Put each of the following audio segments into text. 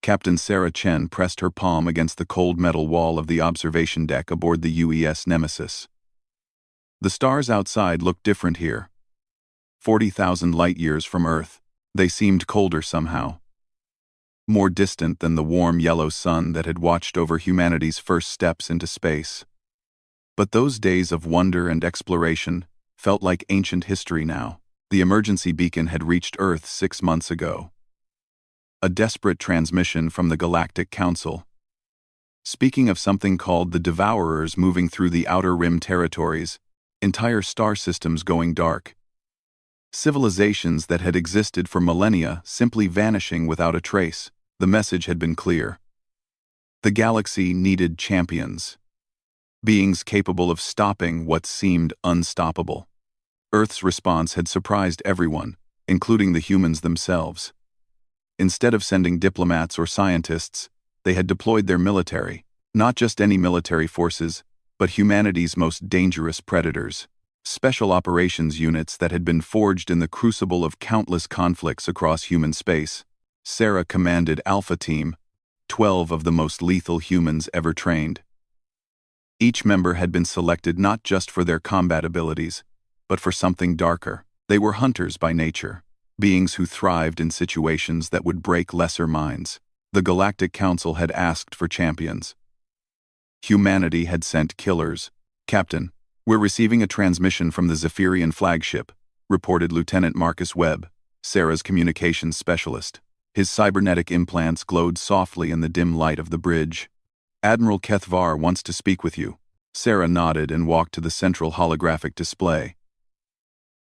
Captain Sarah Chen pressed her palm against the cold metal wall of the observation deck aboard the UES Nemesis. The stars outside looked different here. 40,000 light-years from Earth, they seemed colder somehow. More distant than the warm yellow sun that had watched over humanity's first steps into space. But those days of wonder and exploration felt like ancient history now. The emergency beacon had reached Earth 6 months ago. A desperate transmission from the Galactic Council, speaking of something called the Devourers moving through the Outer Rim territories, entire star systems going dark. Civilizations that had existed for millennia simply vanishing without a trace. The message had been clear. The galaxy needed champions. Beings capable of stopping what seemed unstoppable. Earth's response had surprised everyone, including the humans themselves. Instead of sending diplomats or scientists, they had deployed their military, not just any military forces, but humanity's most dangerous predators. Special operations units that had been forged in the crucible of countless conflicts across human space. Sarah commanded Alpha Team, 12 of the most lethal humans ever trained. Each member had been selected not just for their combat abilities, but for something darker. They were hunters by nature. Beings who thrived in situations that would break lesser minds. The Galactic Council had asked for champions. Humanity had sent killers. "Captain, we're receiving a transmission from the Zephyrian flagship," reported Lieutenant Marcus Webb, Sarah's communications specialist. His cybernetic implants glowed softly in the dim light of the bridge. "Admiral Kethvar wants to speak with you." Sarah nodded and walked to the central holographic display.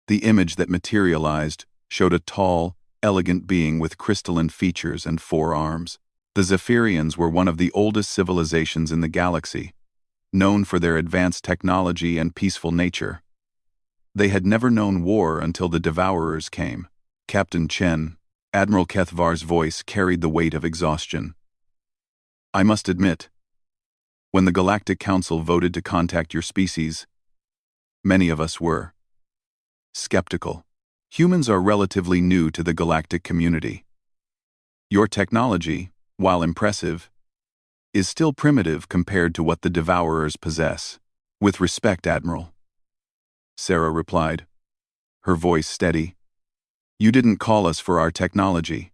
The image that materialized showed a tall, elegant being with crystalline features and 4 arms. The Zephyrians were one of the oldest civilizations in the galaxy, known for their advanced technology and peaceful nature. They had never known war until the Devourers came. "Captain Chen," Admiral Kethvar's voice carried the weight of exhaustion. "I must admit, when the Galactic Council voted to contact your species, many of us were skeptical. Humans are relatively new to the galactic community. Your technology, while impressive, is still primitive compared to what the Devourers possess." "With respect, Admiral," Sarah replied, her voice steady. "You didn't call us for our technology.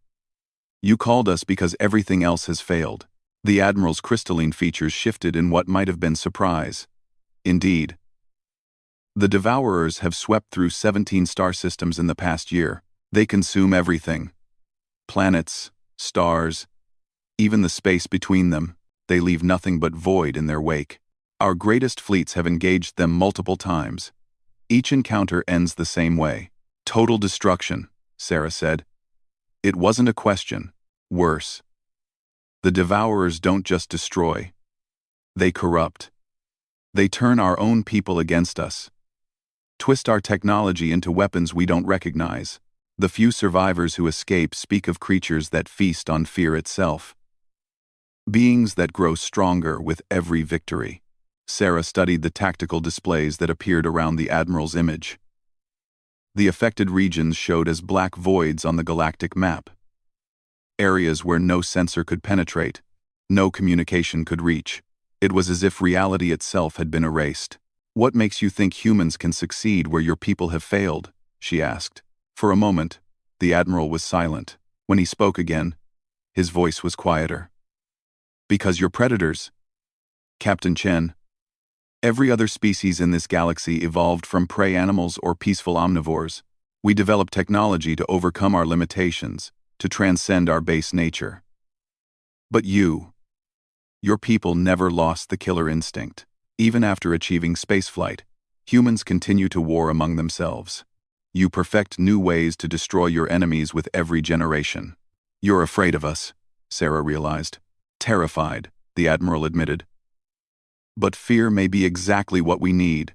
You called us because everything else has failed." The Admiral's crystalline features shifted in what might have been surprise. "Indeed. The Devourers have swept through 17 star systems in the past year. They consume everything. Planets, stars, even the space between them. They leave nothing but void in their wake. Our greatest fleets have engaged them multiple times. Each encounter ends the same way. Total destruction," Sarah said. "It wasn't a question. Worse. The Devourers don't just destroy. They corrupt. They turn our own people against us. Twist our technology into weapons we don't recognize. The few survivors who escape speak of creatures that feast on fear itself. Beings that grow stronger with every victory." Sarah studied the tactical displays that appeared around the Admiral's image. The affected regions showed as black voids on the galactic map. Areas where no sensor could penetrate, no communication could reach. It was as if reality itself had been erased. "What makes you think humans can succeed where your people have failed?" she asked. For a moment, the Admiral was silent. When he spoke again, his voice was quieter. "Because you're predators, Captain Chen. Every other species in this galaxy evolved from prey animals or peaceful omnivores. We developed technology to overcome our limitations, to transcend our base nature. But your people never lost the killer instinct. Even after achieving spaceflight, humans continue to war among themselves. You perfect new ways to destroy your enemies with every generation. You're afraid of us," Sarah realized. "Terrified," the Admiral admitted. "But fear may be exactly what we need.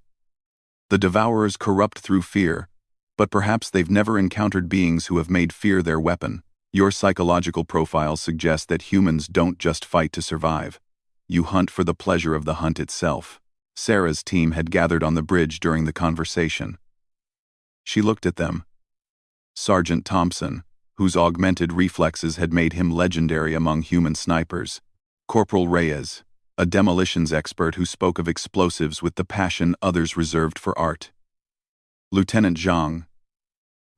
The Devourers corrupt through fear, but perhaps they've never encountered beings who have made fear their weapon. Your psychological profile suggests that humans don't just fight to survive. You hunt for the pleasure of the hunt itself." Sarah's team had gathered on the bridge during the conversation. She looked at them. Sergeant Thompson, whose augmented reflexes had made him legendary among human snipers. Corporal Reyes, a demolitions expert who spoke of explosives with the passion others reserved for art. Lieutenant Zhang,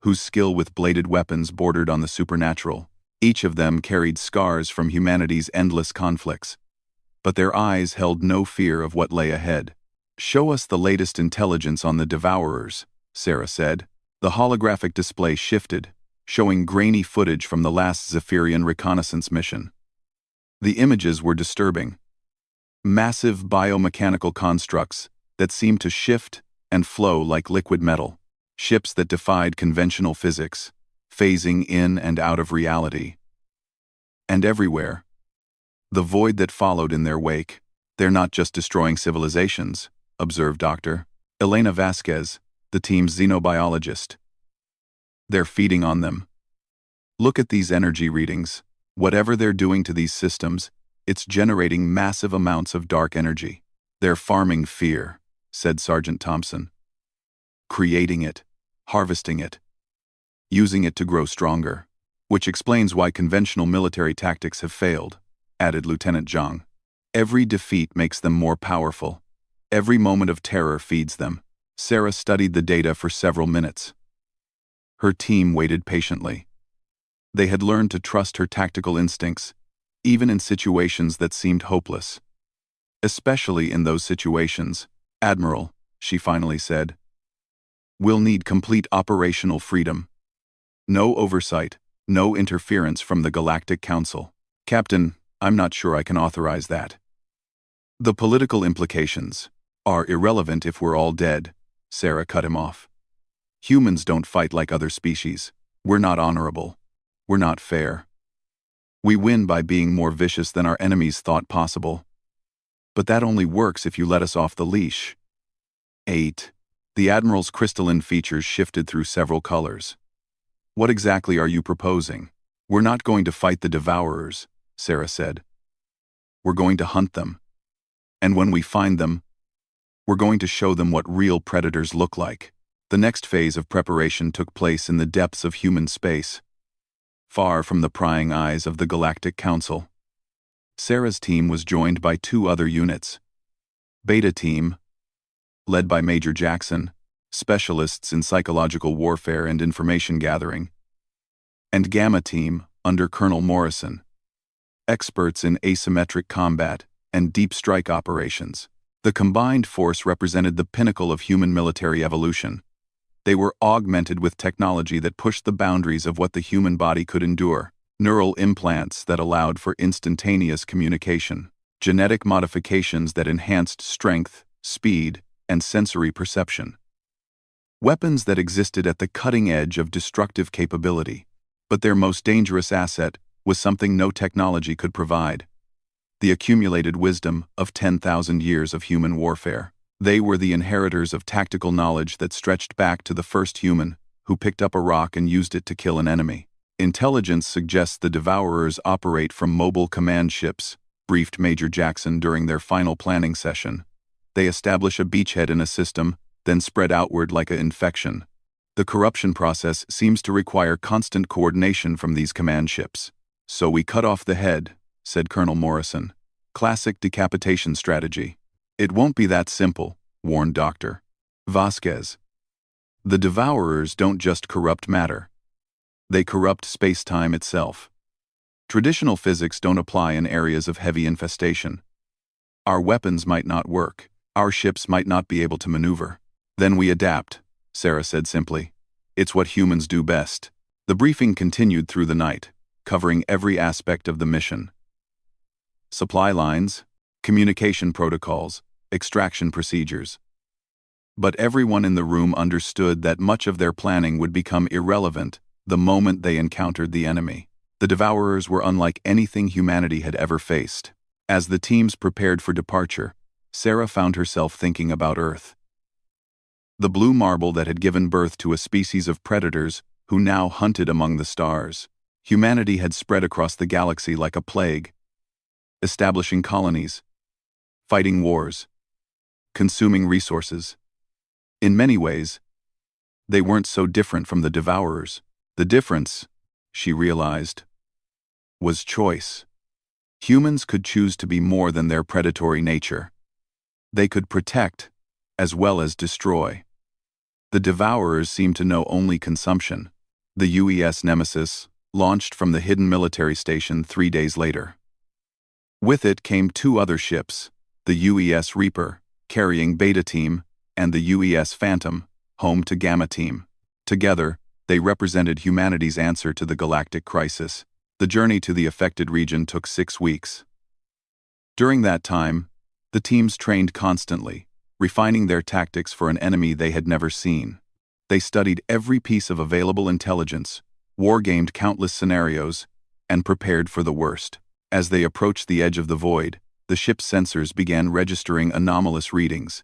whose skill with bladed weapons bordered on the supernatural. Each of them carried scars from humanity's endless conflicts, but their eyes held no fear of what lay ahead. "Show us the latest intelligence on the Devourers," Sarah said. The holographic display shifted, showing grainy footage from the last Zephyrian reconnaissance mission. The images were disturbing. Massive biomechanical constructs that seemed to shift and flow like liquid metal. Ships that defied conventional physics, phasing in and out of reality. And everywhere, the void that followed in their wake. "They're not just destroying civilizations," observed Dr. Elena Vasquez, the team's xenobiologist. "They're feeding on them. Look at these energy readings. Whatever they're doing to these systems, it's generating massive amounts of dark energy." "They're farming fear," said Sergeant Thompson. "Creating it, harvesting it, using it to grow stronger. Which explains why conventional military tactics have failed," added Lieutenant Zhang. "Every defeat makes them more powerful. Every moment of terror feeds them." Sarah studied the data for several minutes. Her team waited patiently. They had learned to trust her tactical instincts, even in situations that seemed hopeless. "Especially in those situations, Admiral," she finally said. "We'll need complete operational freedom. No oversight, no interference from the Galactic Council." "Captain, I'm not sure I can authorize that. The political implications are irrelevant if we're all dead," Sarah cut him off. "Humans don't fight like other species. We're not honorable. We're not fair. We win by being more vicious than our enemies thought possible. But that only works if you let us off the leash." 8. The Admiral's crystalline features shifted through several colors. "What exactly are you proposing?" "We're not going to fight the Devourers," Sarah said. "We're going to hunt them. And when we find them, we're going to show them what real predators look like." The next phase of preparation took place in the depths of human space, far from the prying eyes of the Galactic Council. Sarah's team was joined by 2 other units. Beta Team, led by Major Jackson, specialists in psychological warfare and information gathering, and Gamma Team, under Colonel Morrison, experts in asymmetric combat and deep strike operations. The combined force represented the pinnacle of human military evolution. They were augmented with technology that pushed the boundaries of what the human body could endure. Neural implants that allowed for instantaneous communication. Genetic modifications that enhanced strength, speed, and sensory perception. Weapons that existed at the cutting edge of destructive capability. But their most dangerous asset was something no technology could provide: the accumulated wisdom of 10,000 years of human warfare. They were the inheritors of tactical knowledge that stretched back to the first human who picked up a rock and used it to kill an enemy. "Intelligence suggests the Devourers operate from mobile command ships," briefed Major Jackson during their final planning session. "They establish a beachhead in a system, then spread outward like an infection. The corruption process seems to require constant coordination from these command ships." "So we cut off the head," said Colonel Morrison. "Classic decapitation strategy." "It won't be that simple," warned Dr. Vasquez. "The Devourers don't just corrupt matter. They corrupt space-time itself. Traditional physics don't apply in areas of heavy infestation. Our weapons might not work. Our ships might not be able to maneuver. Then we adapt," Sarah said simply. "It's what humans do best." The briefing continued through the night, covering every aspect of the mission. Supply lines, communication protocols, extraction procedures. But everyone in the room understood that much of their planning would become irrelevant the moment they encountered the enemy. The Devourers were unlike anything humanity had ever faced. As the teams prepared for departure, Sarah found herself thinking about Earth. The blue marble that had given birth to a species of predators who now hunted among the stars. Humanity had spread across the galaxy like a plague, establishing colonies, fighting wars, consuming resources. In many ways, they weren't so different from the Devourers. The difference, she realized, was choice. Humans could choose to be more than their predatory nature. They could protect, as well as destroy. The Devourers seemed to know only consumption. The UES Nemesis launched from the hidden military station 3 days later. With it came 2 other ships, the UES Reaper, carrying Beta Team, and the UES Phantom, home to Gamma Team. Together, they represented humanity's answer to the galactic crisis. The journey to the affected region took 6 weeks. During that time, the teams trained constantly, refining their tactics for an enemy they had never seen. They studied every piece of available intelligence, wargamed countless scenarios, and prepared for the worst. As they approached the edge of the void, the ship's sensors began registering anomalous readings.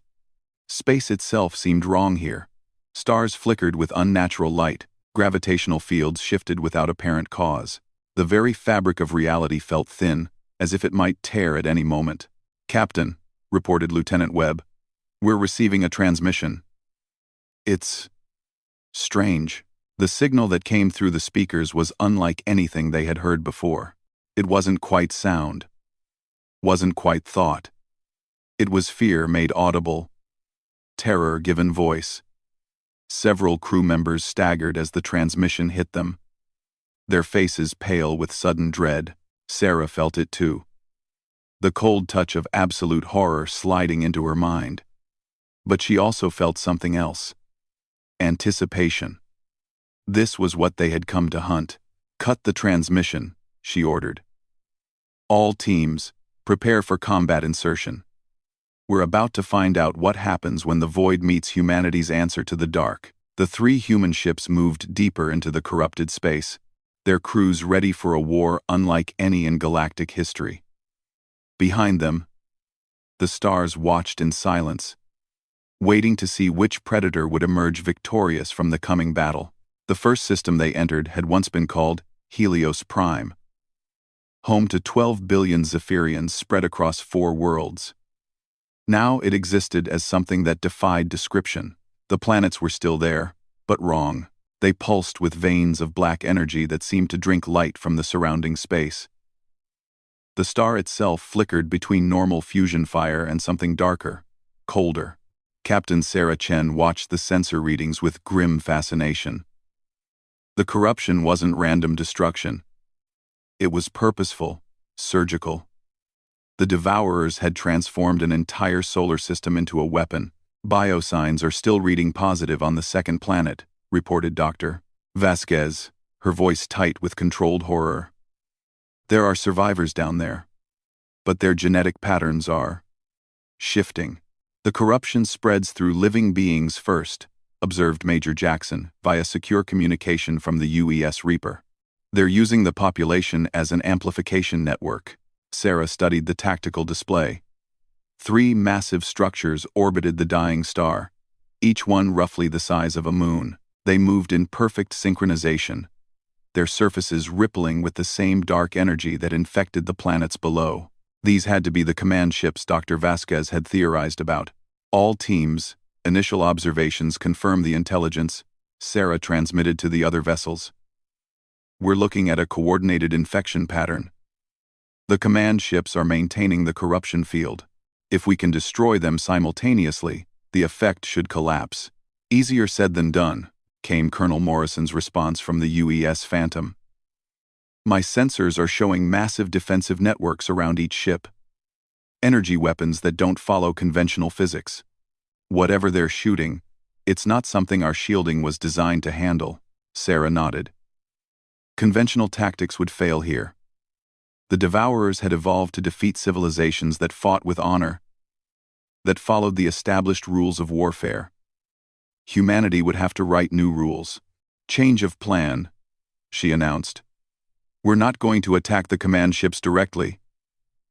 Space itself seemed wrong here. Stars flickered with unnatural light, gravitational fields shifted without apparent cause. The very fabric of reality felt thin, as if it might tear at any moment. "Captain," reported Lieutenant Webb, "we're receiving a transmission. It's strange." The signal that came through the speakers was unlike anything they had heard before. It wasn't quite sound. Wasn't quite thought. It was fear made audible. Terror given voice. Several crew members staggered as the transmission hit them. Their faces pale with sudden dread. Sarah felt it too. The cold touch of absolute horror sliding into her mind. But she also felt something else. Anticipation. This was what they had come to hunt. "Cut the transmission," she ordered. "All teams, prepare for combat insertion. We're about to find out what happens when the void meets humanity's answer to the dark." The 3 human ships moved deeper into the corrupted space, their crews ready for a war unlike any in galactic history. Behind them, the stars watched in silence, waiting to see which predator would emerge victorious from the coming battle. The first system they entered had once been called Helios Prime, home to 12 billion Zephyrians spread across 4 worlds. Now it existed as something that defied description. The planets were still there, but wrong. They pulsed with veins of black energy that seemed to drink light from the surrounding space. The star itself flickered between normal fusion fire and something darker, colder. Captain Sarah Chen watched the sensor readings with grim fascination. The corruption wasn't random destruction. It was purposeful, surgical. The Devourers had transformed an entire solar system into a weapon. "Biosigns are still reading positive on the second planet," reported Dr. Vasquez, her voice tight with controlled horror. "There are survivors down there, but their genetic patterns are shifting. The corruption spreads through living beings first," observed Major Jackson, via secure communication from the UES Reaper. "They're using the population as an amplification network." Sarah studied the tactical display. 3 massive structures orbited the dying star, each one roughly the size of a moon. They moved in perfect synchronization, their surfaces rippling with the same dark energy that infected the planets below. These had to be the command ships Dr. Vasquez had theorized about. "All teams, initial observations confirm the intelligence," Sarah transmitted to the other vessels. "We're looking at a coordinated infection pattern. The command ships are maintaining the corruption field. If we can destroy them simultaneously, the effect should collapse." "Easier said than done," came Colonel Morrison's response from the UES Phantom. "My sensors are showing massive defensive networks around each ship. Energy weapons that don't follow conventional physics. Whatever they're shooting, it's not something our shielding was designed to handle." Sarah nodded. "Conventional tactics would fail here. The Devourers had evolved to defeat civilizations that fought with honor, that followed the established rules of warfare. Humanity would have to write new rules. Change of plan," she announced. "We're not going to attack the command ships directly.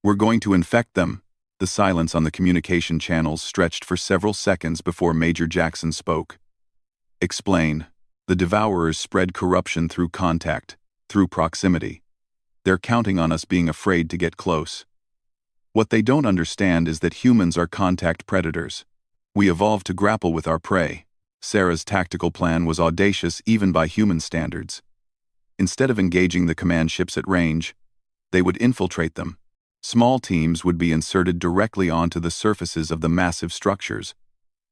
We're going to infect them." The silence on the communication channels stretched for several seconds before Major Jackson spoke. "Explain." "The Devourers spread corruption through contact, through proximity. They're counting on us being afraid to get close. What they don't understand is that humans are contact predators. We evolved to grapple with our prey." Sarah's tactical plan was audacious even by human standards. Instead of engaging the command ships at range, they would infiltrate them. Small teams would be inserted directly onto the surfaces of the massive structures,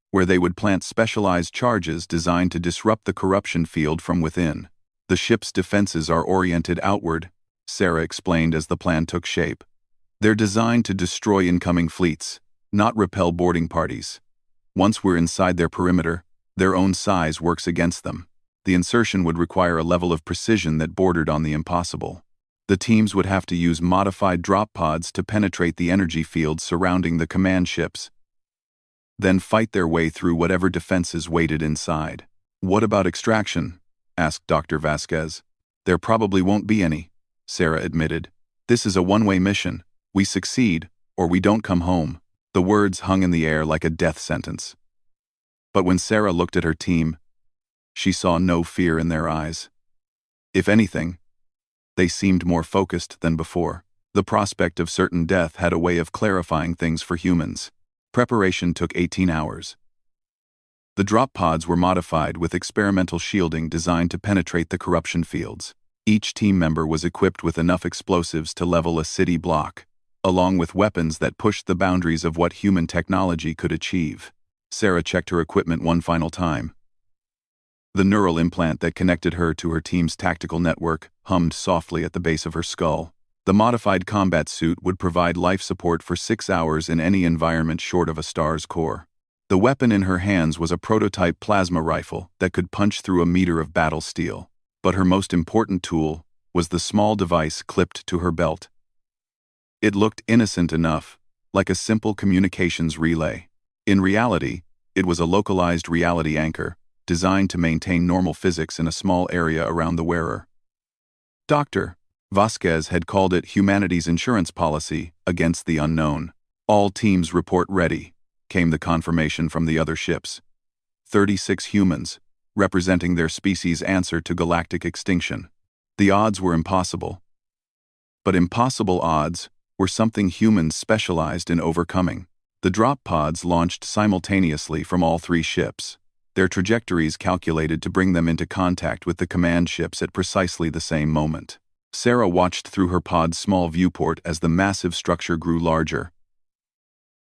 where they would plant specialized charges designed to disrupt the corruption field from within. The ship's defenses are oriented outward, Sarah explained as the plan took shape. They're designed to destroy incoming fleets, not repel boarding parties. Once we're inside their perimeter, their own size works against them. The insertion would require a level of precision that bordered on the impossible. The teams would have to use modified drop pods to penetrate the energy fields surrounding the command ships, then fight their way through whatever defenses waited inside. What about extraction? Asked Dr. Vasquez. There probably won't be any, Sarah admitted. This is a one-way mission. We succeed, or we don't come home. The words hung in the air like a death sentence. But when Sarah looked at her team, she saw no fear in their eyes. If anything, they seemed more focused than before. The prospect of certain death had a way of clarifying things for humans. Preparation took 18 hours. The drop pods were modified with experimental shielding designed to penetrate the corruption fields. Each team member was equipped with enough explosives to level a city block, along with weapons that pushed the boundaries of what human technology could achieve. Sarah checked her equipment one final time. The neural implant that connected her to her team's tactical network hummed softly at the base of her skull. The modified combat suit would provide life support for 6 hours in any environment short of a star's core. The weapon in her hands was a prototype plasma rifle that could punch through a meter of battle steel. But her most important tool was the small device clipped to her belt. It looked innocent enough, like a simple communications relay. In reality, it was a localized reality anchor, designed to maintain normal physics in a small area around the wearer. Dr. Vasquez had called it humanity's insurance policy against the unknown. All teams report ready, came the confirmation from the other ships. 36 humans, representing their species' answer to galactic extinction. The odds were impossible. But impossible odds were something humans specialized in overcoming. The drop pods launched simultaneously from all 3 ships, their trajectories calculated to bring them into contact with the command ships at precisely the same moment. Sarah watched through her pod's small viewport as the massive structure grew larger,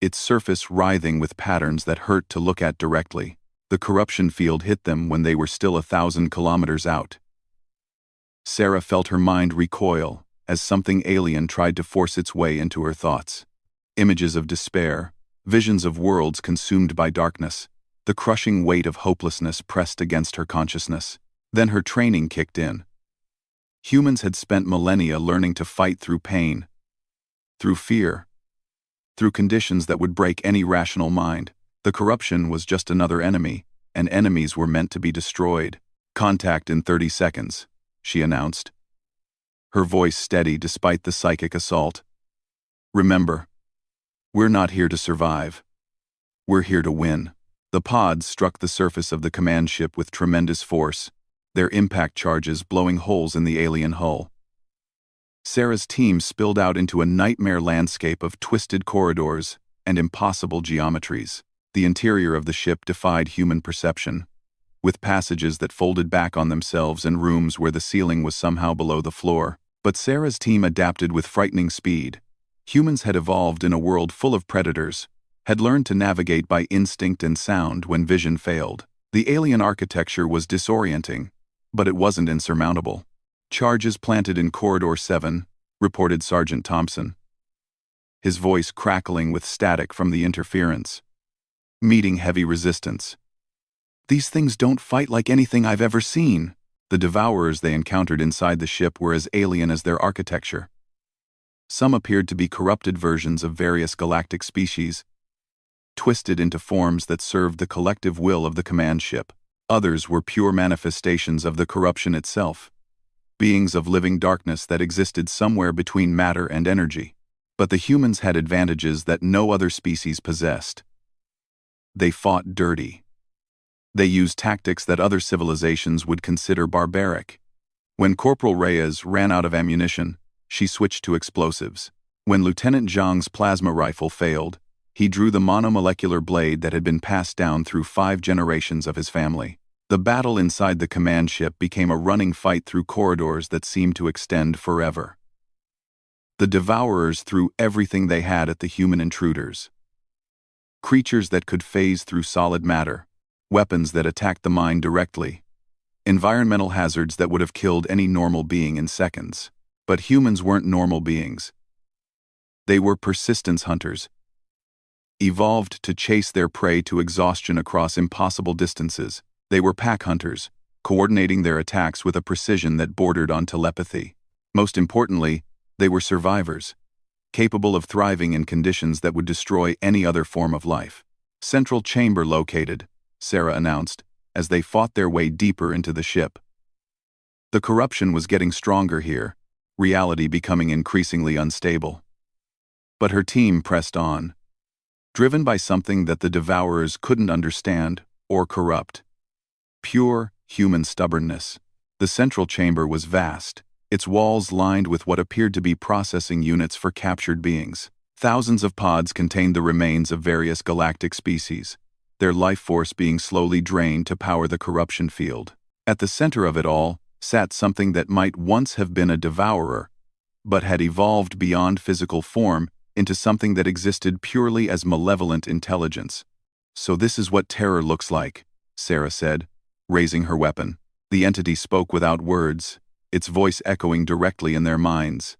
its surface writhing with patterns that hurt to look at directly. The corruption field hit them when they were still 1,000 kilometers out. Sarah felt her mind recoil as something alien tried to force its way into her thoughts. Images of despair, visions of worlds consumed by darkness, the crushing weight of hopelessness pressed against her consciousness. Then her training kicked in. Humans had spent millennia learning to fight through pain, through fear, through conditions that would break any rational mind. The corruption was just another enemy, and enemies were meant to be destroyed. Contact in 30 seconds, she announced, her voice steady despite the psychic assault. Remember, we're not here to survive. We're here to win. The pods struck the surface of the command ship with tremendous force, their impact charges blowing holes in the alien hull. Sarah's team spilled out into a nightmare landscape of twisted corridors and impossible geometries. The interior of the ship defied human perception, with passages that folded back on themselves and rooms where the ceiling was somehow below the floor. But Sarah's team adapted with frightening speed. Humans had evolved in a world full of predators, had learned to navigate by instinct and sound when vision failed. The alien architecture was disorienting, but it wasn't insurmountable. Charges planted in Corridor 7, reported Sergeant Thompson, his voice crackling with static from the interference. Meeting heavy resistance. These things don't fight like anything I've ever seen. The devourers they encountered inside the ship were as alien as their architecture. Some appeared to be corrupted versions of various galactic species, twisted into forms that served the collective will of the command ship. Others were pure manifestations of the corruption itself, beings of living darkness that existed somewhere between matter and energy. But the humans had advantages that no other species possessed. They fought dirty. They used tactics that other civilizations would consider barbaric. When Corporal Reyes ran out of ammunition, she switched to explosives. When Lieutenant Zhang's plasma rifle failed, he drew the monomolecular blade that had been passed down through 5 generations of his family. The battle inside the command ship became a running fight through corridors that seemed to extend forever. The Devourers threw everything they had at the human intruders. Creatures that could phase through solid matter, weapons that attacked the mind directly, environmental hazards that would have killed any normal being in seconds. But humans weren't normal beings. They were persistence hunters, evolved to chase their prey to exhaustion across impossible distances. They were pack hunters, coordinating their attacks with a precision that bordered on telepathy. Most importantly, they were survivors, capable of thriving in conditions that would destroy any other form of life. Central chamber located, Sarah announced, as they fought their way deeper into the ship. The corruption was getting stronger here, reality becoming increasingly unstable. But her team pressed on, driven by something that the Devourers couldn't understand or corrupt. Pure human stubbornness. The central chamber was vast, its walls lined with what appeared to be processing units for captured beings. Thousands of pods contained the remains of various galactic species, their life force being slowly drained to power the corruption field. At the center of it all sat something that might once have been a devourer, but had evolved beyond physical form into something that existed purely as malevolent intelligence. "So this is what terror looks like," Sarah said, raising her weapon. The entity spoke without words, its voice echoing directly in their minds.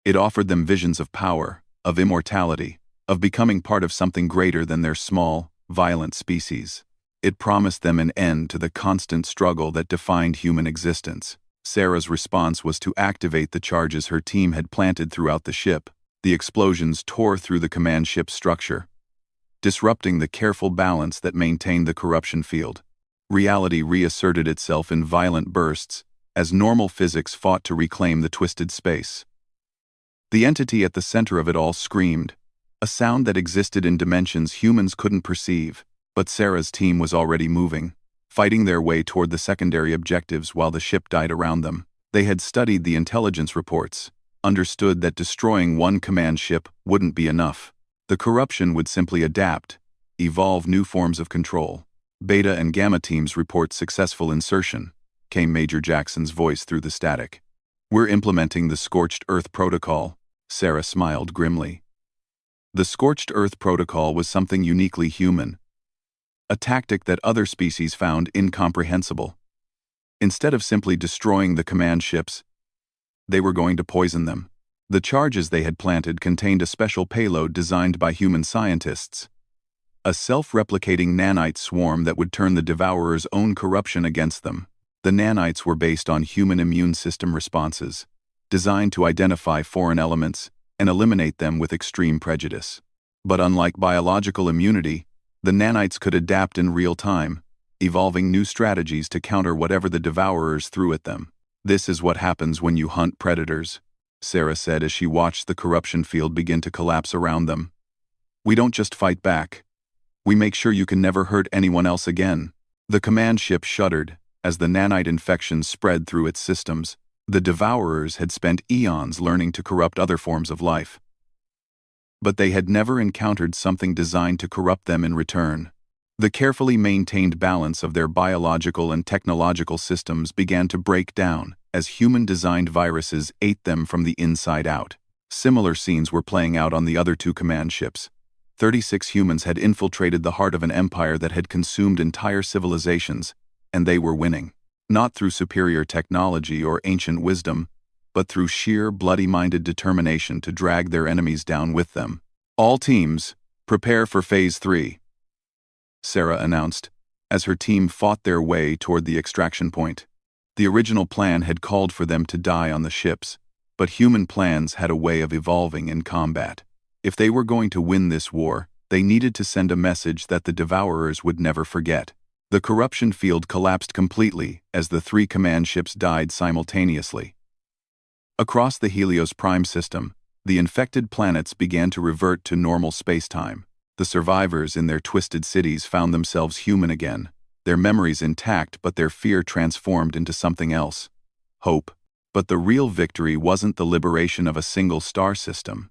It offered them visions of power, of immortality, of becoming part of something greater than their small, violent species. It promised them an end to the constant struggle that defined human existence. Sarah's response was to activate the charges her team had planted throughout the ship. The explosions tore through the command ship's structure, disrupting the careful balance that maintained the corruption field. Reality reasserted itself in violent bursts as normal physics fought to reclaim the twisted space. The entity at the center of it all screamed, a sound that existed in dimensions humans couldn't perceive. But Sarah's team was already moving, fighting their way toward the secondary objectives while the ship died around them. They had studied the intelligence reports, understood that destroying one command ship wouldn't be enough. The corruption would simply adapt, evolve new forms of control. Beta and Gamma teams report successful insertion, came Major Jackson's voice through the static. "We're implementing the Scorched Earth Protocol," Sarah smiled grimly. The Scorched Earth Protocol was something uniquely human, a tactic that other species found incomprehensible. Instead of simply destroying the command ships, they were going to poison them. The charges they had planted contained a special payload designed by human scientists, a self-replicating nanite swarm that would turn the Devourer's own corruption against them. The nanites were based on human immune system responses, designed to identify foreign elements and eliminate them with extreme prejudice. But unlike biological immunity, the nanites could adapt in real time, evolving new strategies to counter whatever the Devourers threw at them. "This is what happens when you hunt predators," Sarah said as she watched the corruption field begin to collapse around them. "We don't just fight back. We make sure you can never hurt anyone else again." The command ship shuddered as the nanite infection spread through its systems. The Devourers had spent eons learning to corrupt other forms of life, but they had never encountered something designed to corrupt them in return. The carefully maintained balance of their biological and technological systems began to break down as human-designed viruses ate them from the inside out. Similar scenes were playing out on the other two command ships. 36 humans had infiltrated the heart of an empire that had consumed entire civilizations, and they were winning. Not through superior technology or ancient wisdom, but through sheer bloody-minded determination to drag their enemies down with them. "All teams, prepare for Phase 3, Sarah announced, as her team fought their way toward the extraction point. The original plan had called for them to die on the ships, but human plans had a way of evolving in combat. If they were going to win this war, they needed to send a message that the Devourers would never forget. The corruption field collapsed completely as the 3 command ships died simultaneously. Across the Helios Prime system, the infected planets began to revert to normal spacetime. The survivors in their twisted cities found themselves human again, their memories intact but their fear transformed into something else: hope. But the real victory wasn't the liberation of a single star system.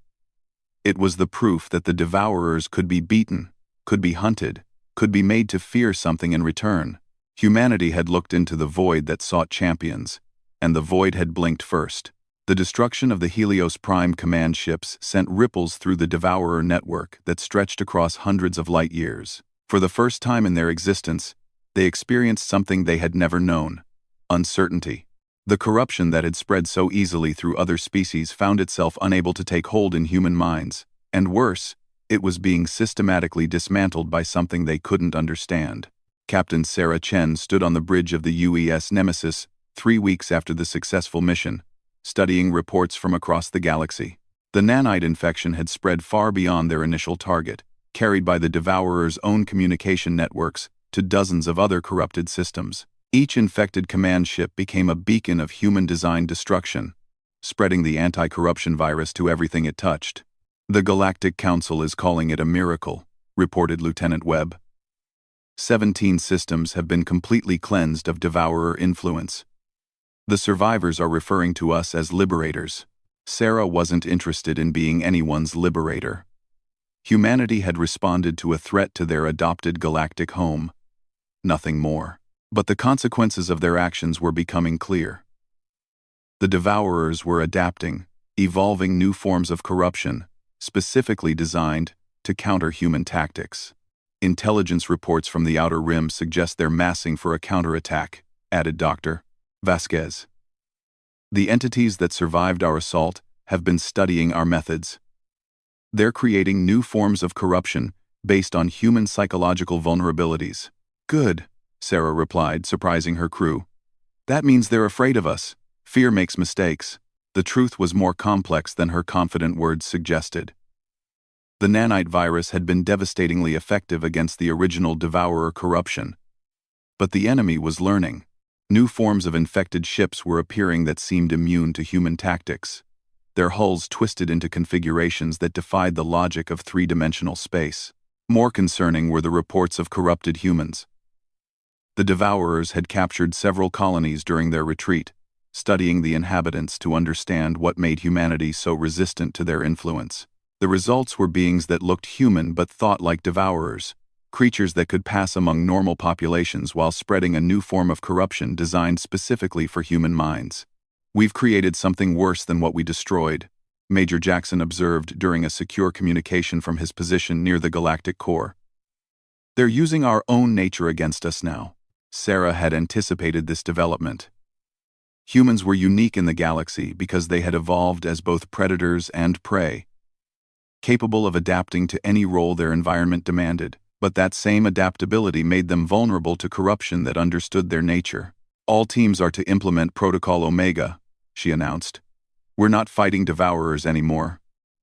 It was the proof that the Devourers could be beaten, could be hunted, could be made to fear something in return. Humanity had looked into the void that sought champions, and the void had blinked first. The destruction of the Helios Prime command ships sent ripples through the Devourer network that stretched across hundreds of light years. For the first time in their existence, they experienced something they had never known: uncertainty. The corruption that had spread so easily through other species found itself unable to take hold in human minds, and worse, it was being systematically dismantled by something they couldn't understand. Captain Sarah Chen stood on the bridge of the UES Nemesis 3 weeks after the successful mission, studying reports from across the galaxy. The nanite infection had spread far beyond their initial target, carried by the Devourer's own communication networks to dozens of other corrupted systems. Each infected command ship became a beacon of human-designed destruction, spreading the anti-corruption virus to everything it touched. "The Galactic Council is calling it a miracle," reported Lieutenant Webb. 17 systems have been completely cleansed of Devourer influence. The survivors are referring to us as liberators. Sarah wasn't interested in being anyone's liberator. Humanity had responded to a threat to their adopted galactic home. Nothing more. But the consequences of their actions were becoming clear. The Devourers were adapting, evolving new forms of corruption, specifically designed to counter human tactics. "Intelligence reports from the Outer Rim suggest they're massing for a counterattack," added Dr. Vasquez. "The entities that survived our assault have been studying our methods. They're creating new forms of corruption based on human psychological vulnerabilities." "Good," Sarah replied, surprising her crew. "That means they're afraid of us. Fear makes mistakes." The truth was more complex than her confident words suggested. The nanite virus had been devastatingly effective against the original Devourer corruption. But the enemy was learning. New forms of infected ships were appearing that seemed immune to human tactics. Their hulls twisted into configurations that defied the logic of three-dimensional space. More concerning were the reports of corrupted humans. The Devourers had captured several colonies during their retreat, studying the inhabitants to understand what made humanity so resistant to their influence. The results were beings that looked human but thought like Devourers, creatures that could pass among normal populations while spreading a new form of corruption designed specifically for human minds. "We've created something worse than what we destroyed," Major Jackson observed during a secure communication from his position near the galactic core. "They're using our own nature against us now." Sarah had anticipated this development. Humans were unique in the galaxy because they had evolved as both predators and prey, capable of adapting to any role their environment demanded, but that same adaptability made them vulnerable to corruption that understood their nature. "All teams are to implement Protocol Omega," she announced. "We're not fighting Devourers anymore.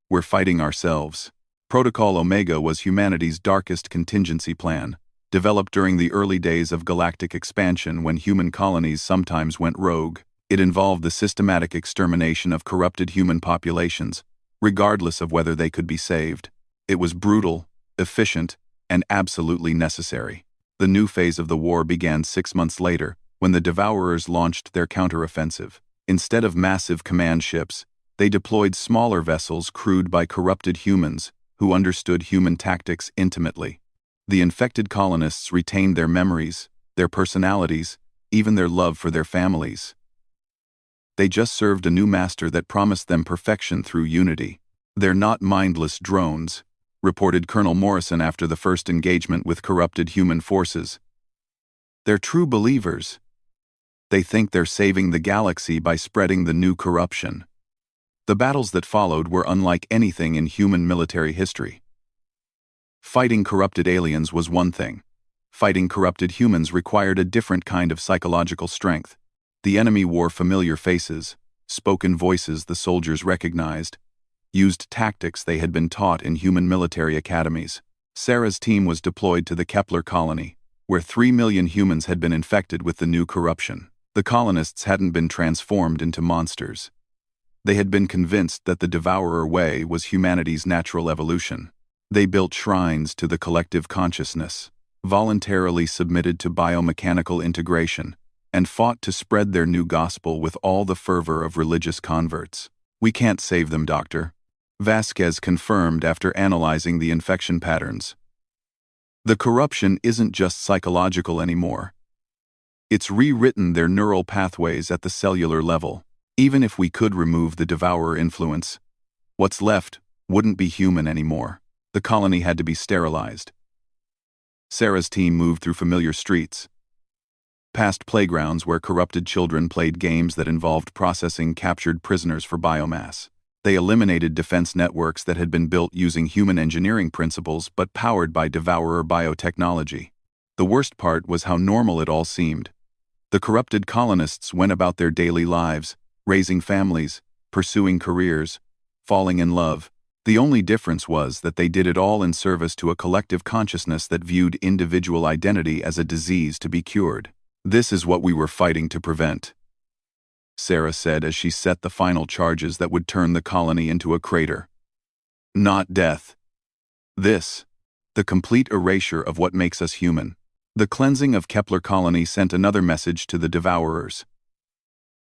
We're fighting ourselves." Protocol Omega was humanity's darkest contingency plan, developed during the early days of galactic expansion when human colonies sometimes went rogue. It involved the systematic extermination of corrupted human populations, regardless of whether they could be saved. It was brutal, efficient, and absolutely necessary. The new phase of the war began 6 months later, when the Devourers launched their counteroffensive. Instead of massive command ships, they deployed smaller vessels crewed by corrupted humans who understood human tactics intimately. The infected colonists retained their memories, their personalities, even their love for their families. They just served a new master that promised them perfection through unity. "They're not mindless drones," reported Colonel Morrison after the first engagement with corrupted human forces. "They're true believers. They think they're saving the galaxy by spreading the new corruption." The battles that followed were unlike anything in human military history. Fighting corrupted aliens was one thing. Fighting corrupted humans required a different kind of psychological strength. The enemy wore familiar faces, spoken voices the soldiers recognized, used tactics they had been taught in human military academies. Sarah's team was deployed to the Kepler colony, where 3 million humans had been infected with the new corruption. The colonists hadn't been transformed into monsters. They had been convinced that the Devourer way was humanity's natural evolution. They built shrines to the collective consciousness, voluntarily submitted to biomechanical integration, and fought to spread their new gospel with all the fervor of religious converts. "We can't save them, Doctor," Vasquez confirmed after analyzing the infection patterns. "The corruption isn't just psychological anymore. It's rewritten their neural pathways at the cellular level. Even if we could remove the devourer influence, what's left wouldn't be human anymore. The colony had to be sterilized. Sarah's team moved through familiar streets, past playgrounds where corrupted children played games that involved processing captured prisoners for biomass. They eliminated defense networks that had been built using human engineering principles but powered by devourer biotechnology. The worst part was how normal it all seemed. The corrupted colonists went about their daily lives, raising families, pursuing careers, falling in love. The only difference was that they did it all in service to a collective consciousness that viewed individual identity as a disease to be cured. This is what we were fighting to prevent, Sarah said as she set the final charges that would turn the colony into a crater. Not death. This, the complete erasure of what makes us human. The cleansing of Kepler colony sent another message to the devourers.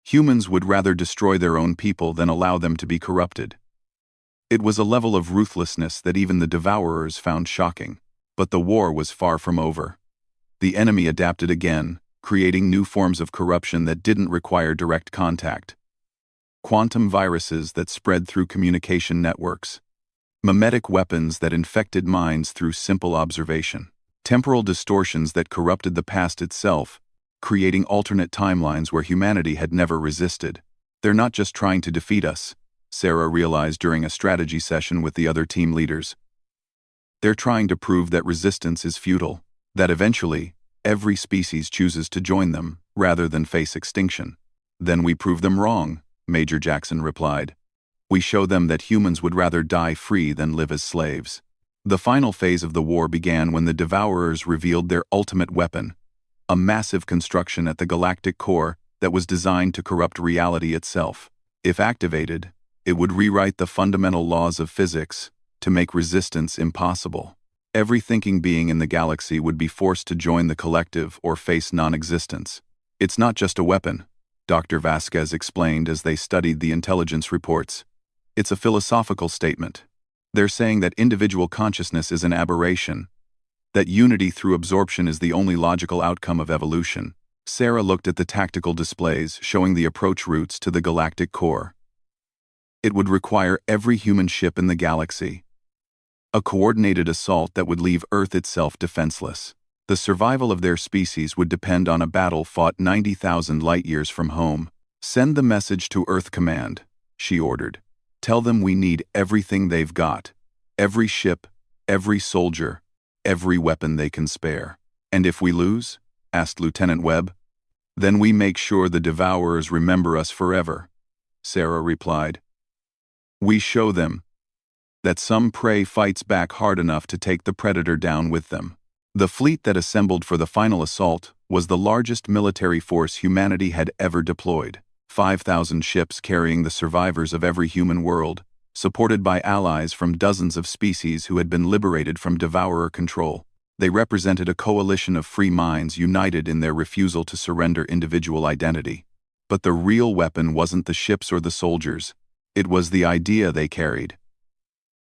Humans would rather destroy their own people than allow them to be corrupted. It was a level of ruthlessness that even the devourers found shocking. But the war was far from over. The enemy adapted again, creating new forms of corruption that didn't require direct contact. Quantum viruses that spread through communication networks. Memetic weapons that infected minds through simple observation. Temporal distortions that corrupted the past itself, creating alternate timelines where humanity had never resisted. They're not just trying to defeat us, Sarah realized during a strategy session with the other team leaders. They're trying to prove that resistance is futile, that eventually, every species chooses to join them, rather than face extinction. Then we prove them wrong, Major Jackson replied. We show them that humans would rather die free than live as slaves. The final phase of the war began when the Devourers revealed their ultimate weapon, a massive construction at the galactic core that was designed to corrupt reality itself. If activated, it would rewrite the fundamental laws of physics to make resistance impossible. Every thinking being in the galaxy would be forced to join the collective or face non-existence. It's not just a weapon, Dr. Vasquez explained as they studied the intelligence reports. It's a philosophical statement. They're saying that individual consciousness is an aberration, that unity through absorption is the only logical outcome of evolution. Sarah looked at the tactical displays showing the approach routes to the galactic core. It would require every human ship in the galaxy. A coordinated assault that would leave Earth itself defenseless. The survival of their species would depend on a battle fought 90,000 light-years from home. Send the message to Earth Command, she ordered. Tell them we need everything they've got. Every ship, every soldier, every weapon they can spare. And if we lose? Asked Lieutenant Webb. Then we make sure the Devourers remember us forever, Sarah replied. We show them that some prey fights back hard enough to take the predator down with them. The fleet that assembled for the final assault was the largest military force humanity had ever deployed. 5,000 ships carrying the survivors of every human world, supported by allies from dozens of species who had been liberated from devourer control. They represented a coalition of free minds united in their refusal to surrender individual identity. But the real weapon wasn't the ships or the soldiers. It was the idea they carried.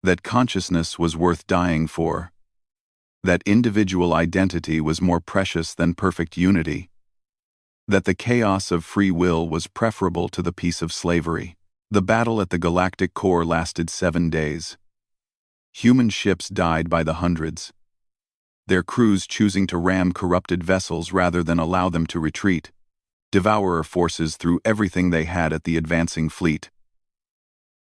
That consciousness was worth dying for. That individual identity was more precious than perfect unity. That the chaos of free will was preferable to the peace of slavery. The battle at the galactic core lasted 7 days. Human ships died by the hundreds, their crews choosing to ram corrupted vessels rather than allow them to retreat. Devourer forces threw everything they had at the advancing fleet.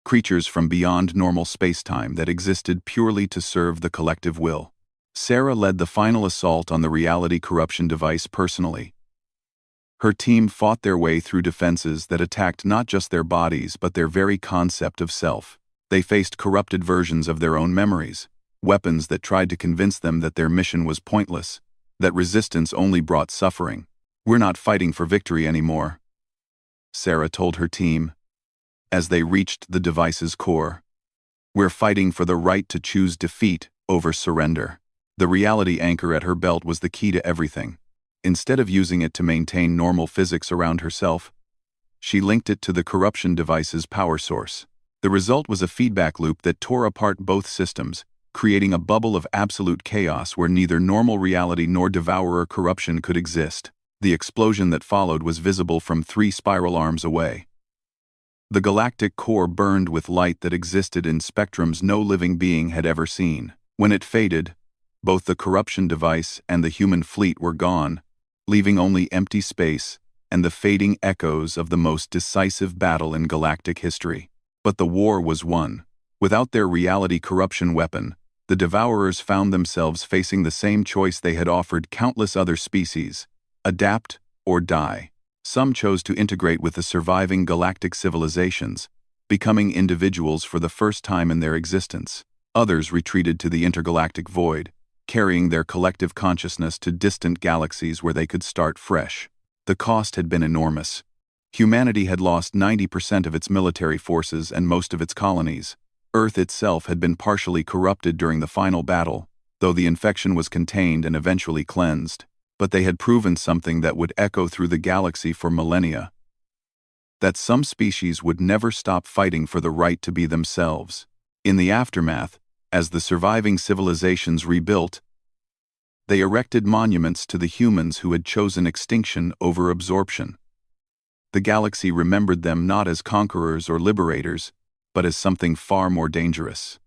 Creatures from beyond normal space-time that existed purely to serve the collective will. Sarah led the final assault on the reality corruption device personally. Her team fought their way through defenses that attacked not just their bodies but their very concept of self. They faced corrupted versions of their own memories, weapons that tried to convince them that their mission was pointless, that resistance only brought suffering. We're not fighting for victory anymore, Sarah told her team, as they reached the device's core. We're fighting for the right to choose defeat over surrender. The reality anchor at her belt was the key to everything. Instead of using it to maintain normal physics around herself, she linked it to the corruption device's power source. The result was a feedback loop that tore apart both systems, creating a bubble of absolute chaos where neither normal reality nor devourer corruption could exist. The explosion that followed was visible from 3 spiral arms away. The galactic core burned with light that existed in spectrums no living being had ever seen. When it faded, both the corruption device and the human fleet were gone, leaving only empty space and the fading echoes of the most decisive battle in galactic history. But the war was won. Without their reality corruption weapon, the Devourers found themselves facing the same choice they had offered countless other species: adapt or die. Some chose to integrate with the surviving galactic civilizations, becoming individuals for the first time in their existence. Others retreated to the intergalactic void, carrying their collective consciousness to distant galaxies where they could start fresh. The cost had been enormous. Humanity had lost 90% of its military forces and most of its colonies. Earth itself had been partially corrupted during the final battle, though the infection was contained and eventually cleansed. But they had proven something that would echo through the galaxy for millennia: that some species would never stop fighting for the right to be themselves. In the aftermath, as the surviving civilizations rebuilt, they erected monuments to the humans who had chosen extinction over absorption. The galaxy remembered them not as conquerors or liberators, but as something far more dangerous.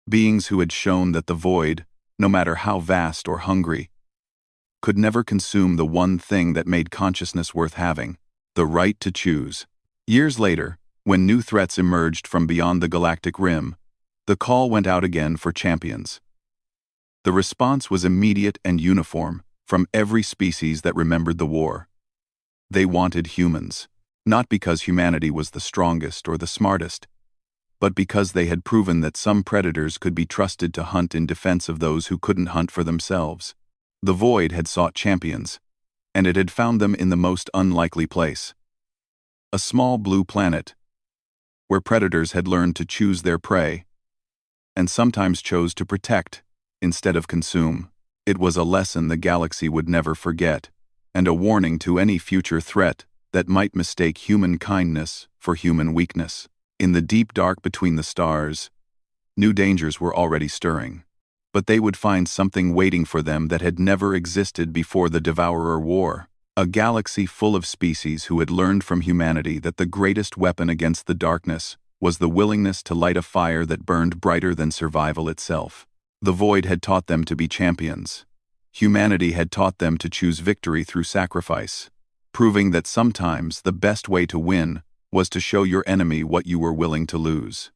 Beings who had shown that the void, no matter how vast or hungry, could never consume the one thing that made consciousness worth having: the right to choose. Years later, when new threats emerged from beyond the galactic rim, the call went out again for champions. The response was immediate and uniform from every species that remembered the war. They wanted humans, not because humanity was the strongest or the smartest, but because they had proven that some predators could be trusted to hunt in defense of those who couldn't hunt for themselves. The void had sought champions, and it had found them in the most unlikely place: a small blue planet, where predators had learned to choose their prey, and sometimes chose to protect instead of consume. It was a lesson the galaxy would never forget, and a warning to any future threat that might mistake human kindness for human weakness. In the deep dark between the stars, new dangers were already stirring. But they would find something waiting for them that had never existed before the Devourer War: a galaxy full of species who had learned from humanity that the greatest weapon against the darkness was the willingness to light a fire that burned brighter than survival itself. The void had taught them to be champions. Humanity had taught them to choose victory through sacrifice, proving that sometimes the best way to win was to show your enemy what you were willing to lose.